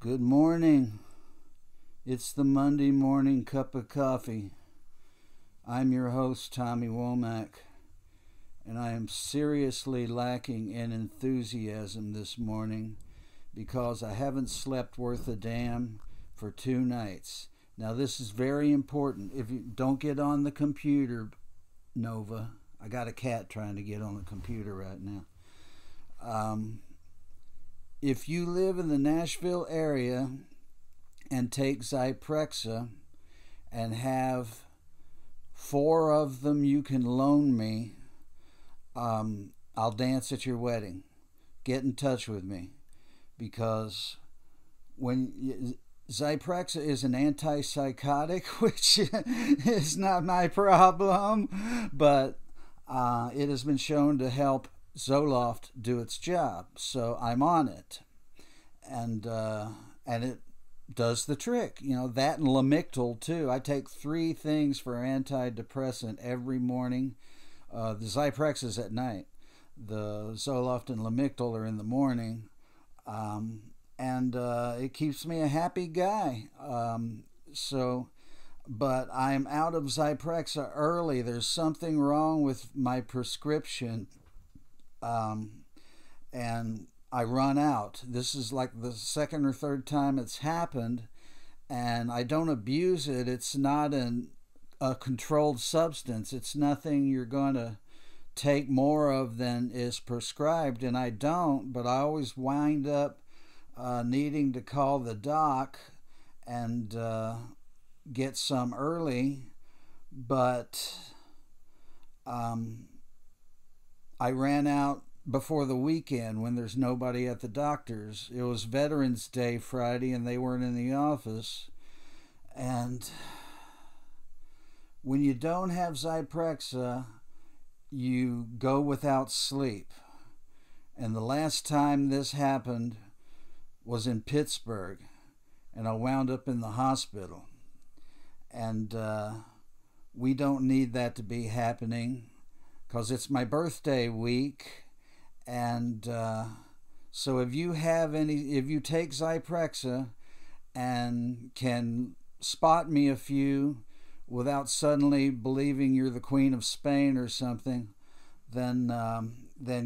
Good morning. It's the Monday morning cup of coffee. I'm your host, Tommy Womack, and I am seriously lacking in enthusiasm this morning because I haven't slept worth a damn for 2 nights. Now, this is very important. If you don't get on the computer, Nova. I got a cat trying to get on the computer right now. If you live in the Nashville area and take Zyprexa and have 4 of them you can loan me, I'll dance at your wedding. Get in touch with me, because Zyprexa is an antipsychotic, which is not my problem, but it has been shown to help Zoloft do its job, so I'm on it, and it does the trick. You know, that and Lamictal too. I take 3 things for antidepressant every morning. The Zyprexa is at night. The Zoloft and Lamictal are in the morning, and it keeps me a happy guy. But I'm out of Zyprexa early. There's something wrong with my prescription. And I run out. This is like the 2nd or 3rd time it's happened, and I don't abuse it. It's not a controlled substance. It's nothing you're going to take more of than is prescribed, and I don't, but I always wind up needing to call the doc and get some early, but I ran out before the weekend when there's nobody at the doctor's. It was Veterans Day Friday and they weren't in the office. And when you don't have Zyprexa, you go without sleep. And the last time this happened was in Pittsburgh, and I wound up in the hospital. And we don't need that to be happening, because it's my birthday week, and so if you take Zyprexa and can spot me a few without suddenly believing you're the Queen of Spain or something, then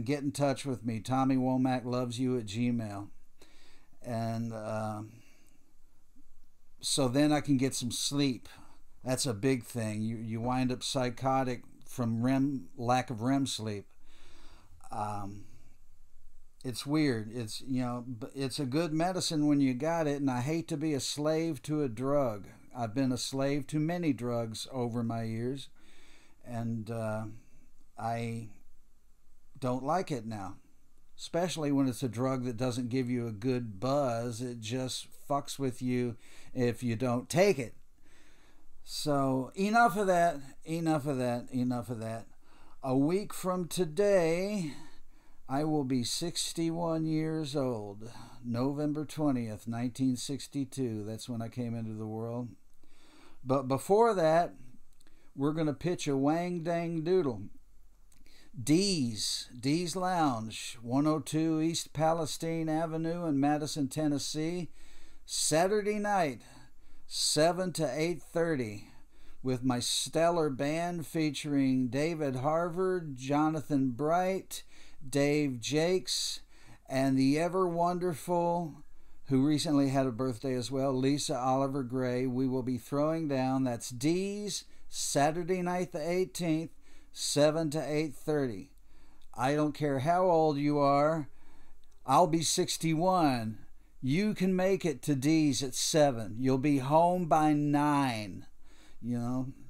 get in touch with me. Tommy Womack loves you at Gmail, and so then I can get some sleep. That's a big thing. You wind up psychotic from lack of REM sleep. It's weird. It's a good medicine when you got it, and I hate to be a slave to a drug. I've been a slave to many drugs over my years, and I don't like it now, especially when it's a drug that doesn't give you a good buzz. It just fucks with you if you don't take it. So enough of that. A week from today, I will be 61 years old. November 20th, 1962. That's when I came into the world. But before that, we're going to pitch a wang dang doodle. Dee's Lounge, 102 East Palestine Avenue in Madison, Tennessee. Saturday night, 7 to 8:30, with my stellar band featuring David Harvard, Jonathan Bright, Dave Jakes, and the ever wonderful, who recently had a birthday as well, Lisa Oliver Gray. We will be throwing down. That's Dee's, Saturday night the 18th, 7 to 8:30. I don't care how old you are. I'll be 61. You can make it to Dee's at 7. You'll be home by 9.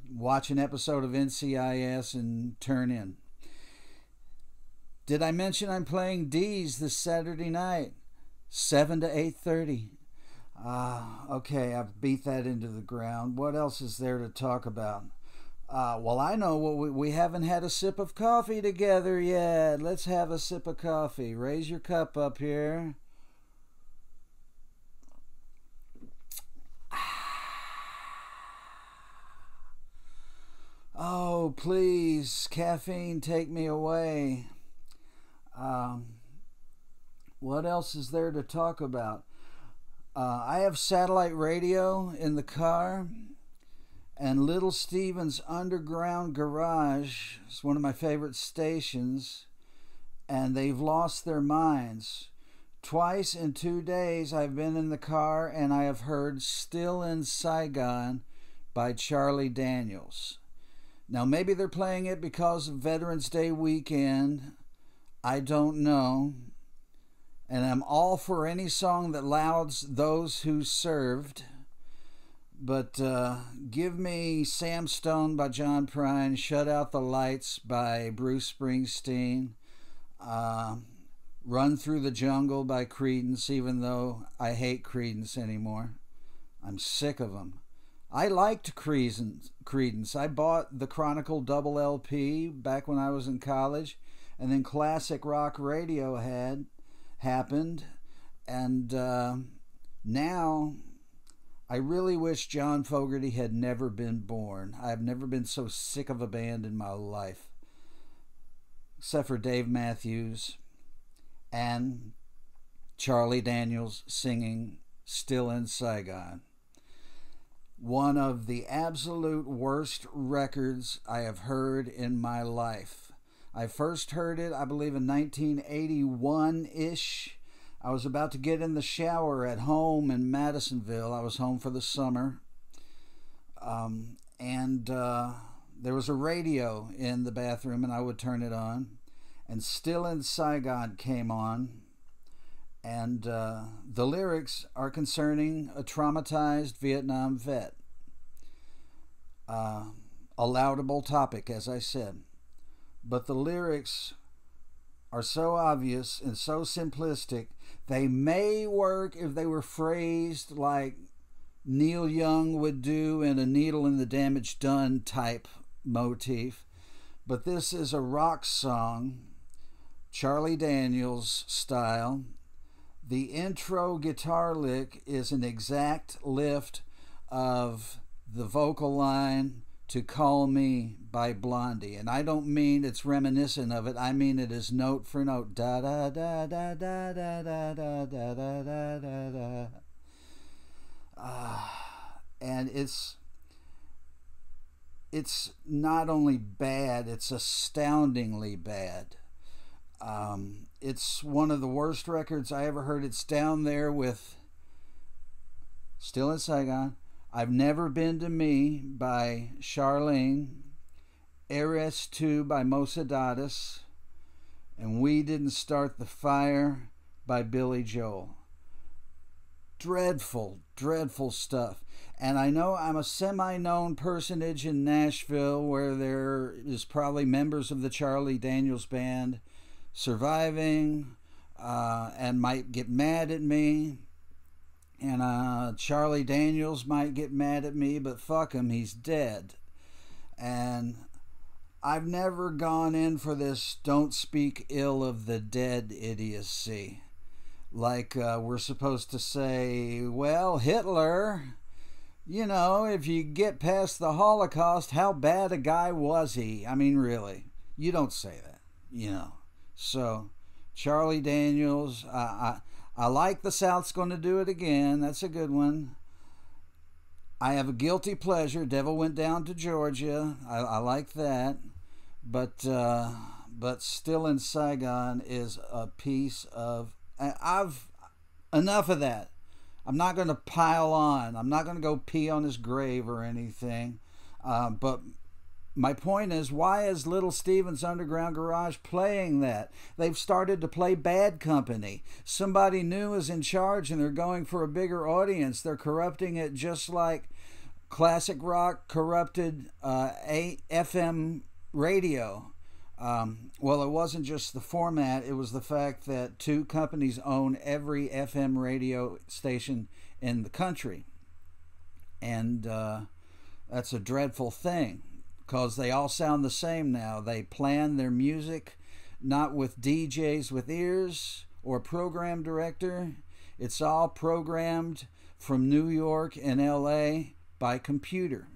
Watch an episode of NCIS and turn in. Did I mention I'm playing Dee's this Saturday night, 7 to 8:30? Okay, I've beat that into the ground. What else is there to talk about? Well, I know we haven't had a sip of coffee together yet. Let's have a sip of coffee. Raise your cup up here. Oh, please, caffeine, take me away. What else is there to talk about? I have satellite radio in the car, and Little Steven's Underground Garage is one of my favorite stations, and they've lost their minds. Twice in 2 days I've been in the car and I have heard Still in Saigon by Charlie Daniels. Now maybe they're playing it because of Veterans Day weekend. I don't know. And I'm all for any song that lauds those who served. But give me Sam Stone by John Prine, Shut Out the Lights by Bruce Springsteen, Run Through the Jungle by Creedence, even though I hate Creedence anymore. I'm sick of them. I liked Creedence. I bought the Chronicle double LP back when I was in college, and then classic rock radio had happened, and now I really wish John Fogerty had never been born. I've never been so sick of a band in my life, except for Dave Matthews and Charlie Daniels singing Still in Saigon. One of the absolute worst records I have heard in my life. I first heard it, I believe, in 1981-ish. I was about to get in the shower at home in Madisonville. I was home for the summer. And there was a radio in the bathroom, and I would turn it on. And Still in Saigon came on. And the lyrics are concerning a traumatized Vietnam vet. A laudable topic, as I said. But the lyrics are so obvious and so simplistic, they may work if they were phrased like Neil Young would do in a Needle in the Damage Done type motif. But this is a rock song, Charlie Daniels style. The intro guitar lick is an exact lift of the vocal line to Call Me by Blondie. And I don't mean it's reminiscent of it. I mean it is note for note. Da da da da da da da da da da da da da. And it's not only bad, it's astoundingly bad. It's one of the worst records I ever heard. It's down there with Still in Saigon, I've Never Been to Me by Charlene, RS2 by Mosadatis, and We Didn't Start the Fire by Billy Joel. Dreadful, dreadful stuff. And I know I'm a semi-known personage in Nashville where there is probably members of the Charlie Daniels Band surviving and might get mad at me. And Charlie Daniels might get mad at me, but fuck him, he's dead. And I've never gone in for this don't speak ill of the dead idiocy. Like we're supposed to say, well, Hitler, you know, if you get past the Holocaust, how bad a guy was he? I mean, really, you don't say that, you know. So, Charlie Daniels, I like The South's Gonna Do It Again. That's a good one. I have a guilty pleasure. Devil Went Down to Georgia. I like that. But Still in Saigon is a piece of... Enough of that. I'm not going to pile on. I'm not going to go pee on his grave or anything. But my point is, why is Little Steven's Underground Garage playing that? They've started to play Bad Company. Somebody new is in charge and they're going for a bigger audience. They're corrupting it just like classic rock corrupted FM radio. Well, it wasn't just the format. It was the fact that two companies own every FM radio station in the country. And that's a dreadful thing, because they all sound the same now. They plan their music not with DJs with ears or program director. It's all programmed from New York and LA by computer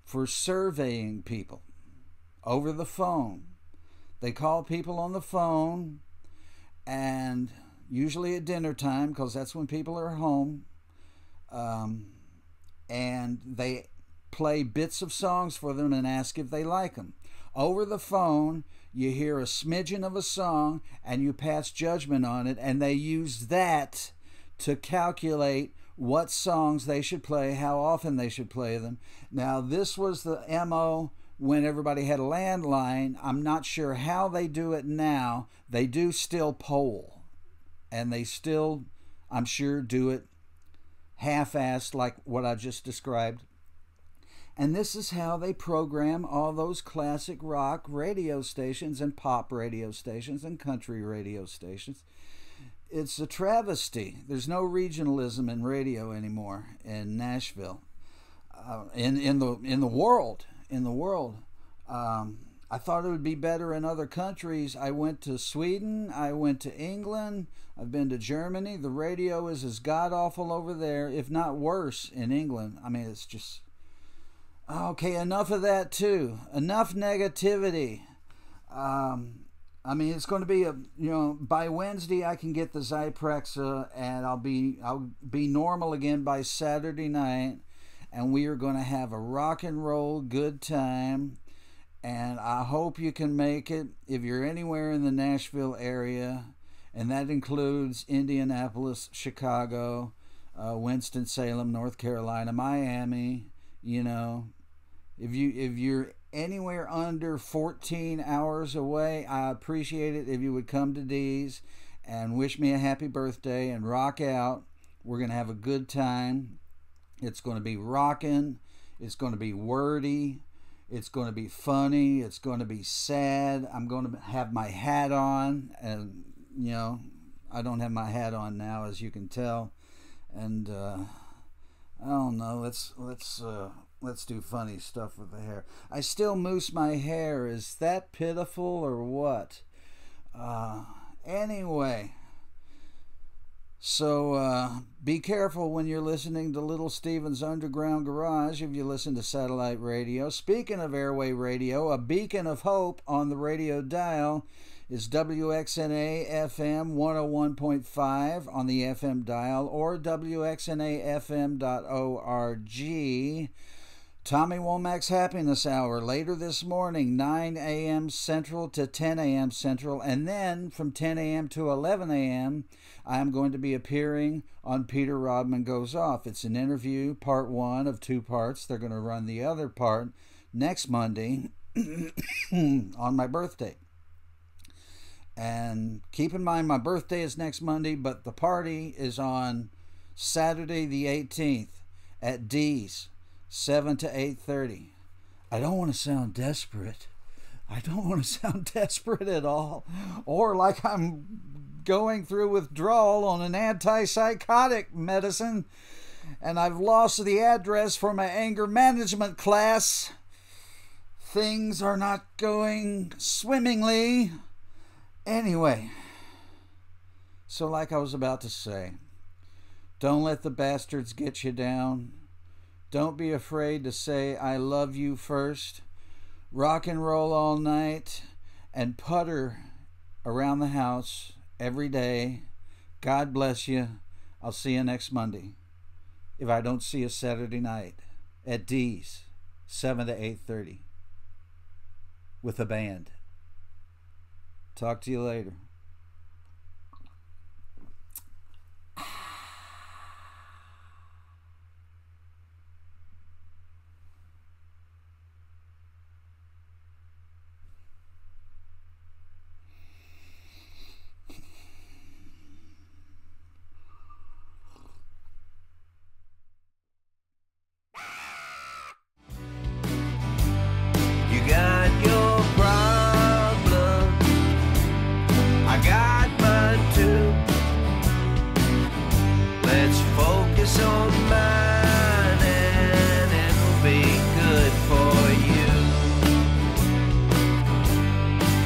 for surveying people over the phone. They call people on the phone and usually at dinner time, because that's when people are home. And they play bits of songs for them and ask if they like them. Over the phone, you hear a smidgen of a song and you pass judgment on it, and they use that to calculate what songs they should play, how often they should play them. Now, this was the MO when everybody had a landline. I'm not sure how they do it now. They do still poll, and they still, I'm sure, do it half-assed like what I just described. And this is how they program all those classic rock radio stations and pop radio stations and country radio stations. It's a travesty. There's no regionalism in radio anymore in Nashville, in the world. I thought it would be better in other countries. I went to Sweden. I went to England. I've been to Germany. The radio is as god-awful over there, if not worse, in England. I mean, it's just... Okay, enough of that, too. Enough negativity. I mean, it's going to be by Wednesday I can get the Zyprexa, and I'll be normal again by Saturday night, and we are going to have a rock and roll good time. And I hope you can make it if you're anywhere in the Nashville area, and that includes Indianapolis, Chicago, Winston-Salem, North Carolina, Miami. If you're anywhere under 14 hours away, I appreciate it if you would come to D's and wish me a happy birthday and rock out. We're going to have a good time. It's going to be rocking. It's going to be wordy. It's going to be funny. It's going to be sad. I'm going to have my hat on, and I don't have my hat on now, as you can tell. And I don't know. Let's do funny stuff with the hair. I still mousse my hair. Is that pitiful or what? Anyway, so be careful when you're listening to Little Steven's Underground Garage if you listen to satellite radio. Speaking of airway radio, a beacon of hope on the radio dial is WXNA FM 101.5 on the FM dial, or WXNAFM.org. Tommy Womack's Happiness Hour later this morning, 9 a.m. Central to 10 a.m. Central, and then from 10 a.m. to 11 a.m. I am going to be appearing on Peter Rodman Goes Off. It's an interview, part 1 of 2 parts. They're going to run the other part next Monday on my birthday. And keep in mind, my birthday is next Monday, but the party is on Saturday the 18th at D's, 7 to 8:30. I don't want to sound desperate. I don't want to sound desperate at all, or like I'm going through withdrawal on an antipsychotic medicine and I've lost the address for my anger management class. Things are not going swimmingly. Anyway, so like I was about to say, don't let the bastards get you down. Don't be afraid to say I love you first. Rock and roll all night and putter around the house every day. God bless you. I'll see you next Monday. If I don't see you Saturday night at D's, 7 to 8:30 with a band. Talk to you later.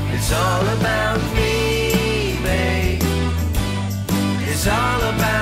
It's all about me, babe. It's all about